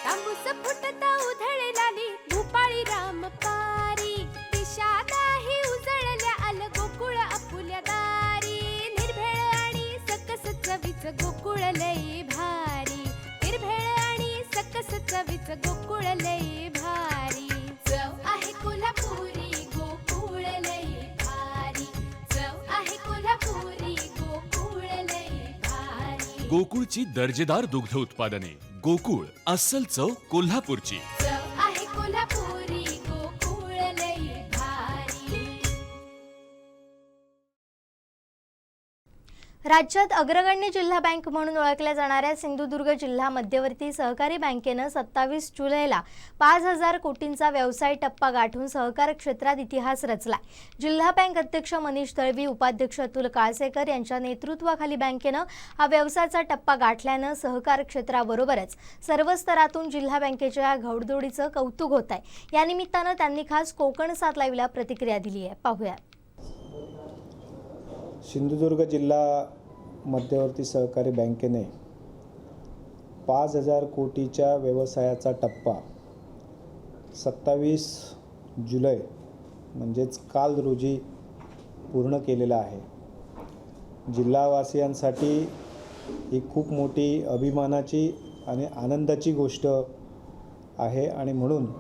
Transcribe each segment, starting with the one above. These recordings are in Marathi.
तांबूस फुटता उधळलाली भूपाळी रामपारी दिशा नाही उजळल्या आल गोकुळ आपुल्या दारी निर्भेळ आणि सकस चवीच गोकुळ लई भारी निर्भेळ आणि सकस चवीच गोकुळ लई भारी चव आहे कोल्हापुरी गोकुळ लई भारी चव आहे कोल्हापुरी गोकुळ लई भारी गोकुळची दर्जेदार दुग्ध उत्पादने गोकुळ अस्सल चव कोल्हापूरची चव आहे कोल्हापुरी गोकुळ लई भारी। राज्यात अग्रगण्य जिल्हा बँक म्हणून ओळखल्या जाणाऱ्या सिंधुदुर्ग जिल्हा मध्यवर्ती सहकारी बँकेनं 27 जुलैला 5,000 कोटींचा व्यवसाय टप्पा गाठून सहकार क्षेत्रात इतिहास रचला। जिल्हा बँक अध्यक्ष मनीष दळवी, उपाध्यक्ष अतुल काळसेकर यांच्या नेतृत्वाखाली बँकेनं हा व्यवसायाचा टप्पा गाठल्यानं सहकार क्षेत्राबरोबरच सर्व स्तरातून जिल्हा बँकेच्या घौडदौडीचं कौतुक होत आहे। या निमित्तानं त्यांनी खास कोकण 7 लाईव्हला प्रतिक्रिया दिली आहे, पाहूया। सिंधुदुर्ग जिल्हा मध्यवर्ती सहकारी बँकेने 5,000 कोटीच्या व्यवसायाचा टप्पा 27 जुलै म्हणजेच काल रोजी पूर्ण केलेला आहे। जिल्हावासियांसाठी ही खूप मोठी अभिमानाची आणि आनंदाची गोष्ट आहे आणि म्हणून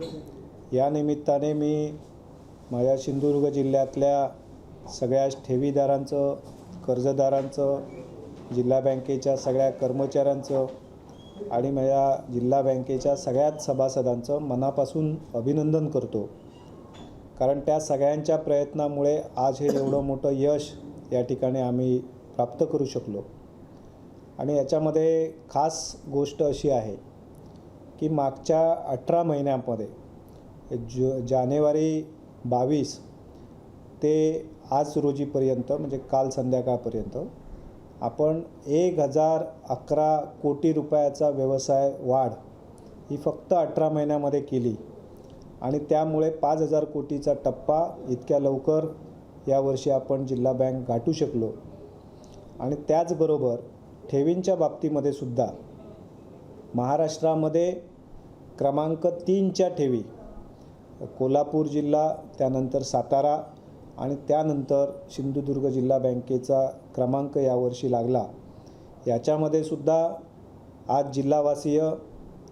या निमित्ताने मी माझ्या सिंधुदुर्ग जिल्ह्यातल्या सगळ्या ठेवीदारांचं, कर्जदारांचं, जिल्हा बँकेच्या सगळ्या कर्मचाऱ्यांचं आणि माझ्या जिल्हा बँकेच्या सगळ्याच सभासदांचं मनापासून अभिनंदन करतो, कारण त्या सगळ्यांच्या प्रयत्नामुळे आज हे एवढं मोठं यश या ठिकाणी आम्ही प्राप्त करू शकलो। आणि याच्यामध्ये खास गोष्ट अशी आहे की मागच्या 18 महिन्यांमध्ये जानेवारी 22 ते आज रोजीपर्यंत म्हणजे काल संध्याकाळपर्यंत आपण 1,011 कोटी रुपयाचा व्यवसाय वाढ ही फक्त 18 महिन्यामध्ये केली आणि त्यामुळे 5,000 कोटीचा टप्पा इतक्या लवकर यावर्षी आपण जिल्हा बँक गाठू शकलो। आणि त्याचबरोबर ठेवींच्या बाबतीमध्ये सुद्धा महाराष्ट्रामध्ये क्रमांक 3च्या ठेवी कोल्हापूर जिल्हा, त्यानंतर सातारा आणि त्यानंतर सिंधुदुर्ग जिल्हा बँकेचा क्रमांक यावर्षी लागला। याच्यामध्ये सुद्धा आज जिल्हावासीय,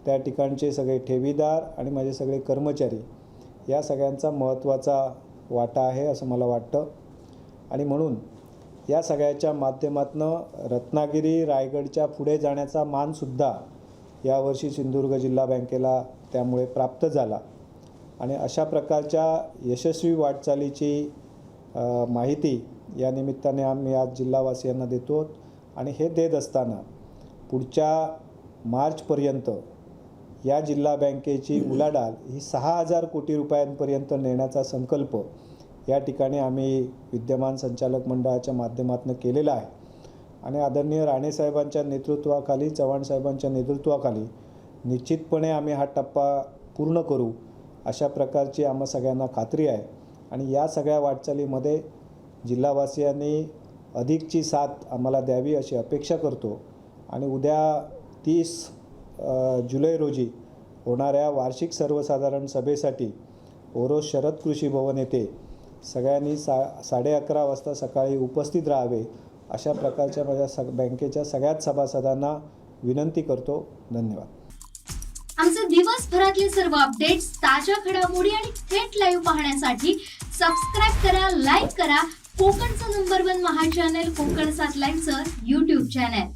त्या ठिकाणचे सगळे ठेवीदार आणि माझे सगळे कर्मचारी या सगळ्यांचा महत्त्वाचा वाटा आहे असं मला वाटतं। आणि म्हणून या सगळ्याच्या माध्यमातून रत्नागिरी, रायगडच्या पुढे जाण्याचा मानसुद्धा यावर्षी सिंधुदुर्ग जिल्हा बँकेला त्यामुळे प्राप्त झाला। आणि अशा प्रकारच्या यशस्वी वाटचालीची माहिती या निमित्ताने आम्ही आज जिल्हावासियांना देतो आणि हे देत असताना पुढच्या मार्चपर्यंत या जिल्हा बँकेची उलाढाल ही 6,000 कोटी रुपयांपर्यंत नेण्याचा संकल्प या ठिकाणी आम्ही विद्यमान संचालक मंडळाच्या माध्यमातून केलेला आहे। आणि आदरणीय राणेसाहेबांच्या नेतृत्वाखाली, चव्हाण साहेबांच्या नेतृत्वाखाली निश्चितपणे आम्ही हा टप्पा पूर्ण करू अशा प्रकारची आम्हा सगळ्यांना खात्री आहे। आणि या सगळ्या वाटचालीमध्ये जिल्हावासियांनी अधिकची साथ आम्हाला द्यावी अशी अपेक्षा करतो। आणि उद्या 30 जुलै रोजी होणाऱ्या वार्षिक सर्वसाधारण सभेसाठी ओरोस शरद कृषी भवन येथे सगळ्यांनी 11:30 वाजता सकाळी उपस्थित राहावे अशा प्रकारच्या माझ्या बँकेच्या सगळ्याच सभासदांना विनंती करतो। धन्यवाद। आमचे दिवसभरातले सर्व अपडेट्स, ताज्या घडामोडी आणि थेट लाईव्ह पाहण्यासाठी सबस्क्राइब करा, लाईक करा कोकणचं नंबर 1 महा चॅनल कोकण 7 लाईव्हचं YouTube चॅनल।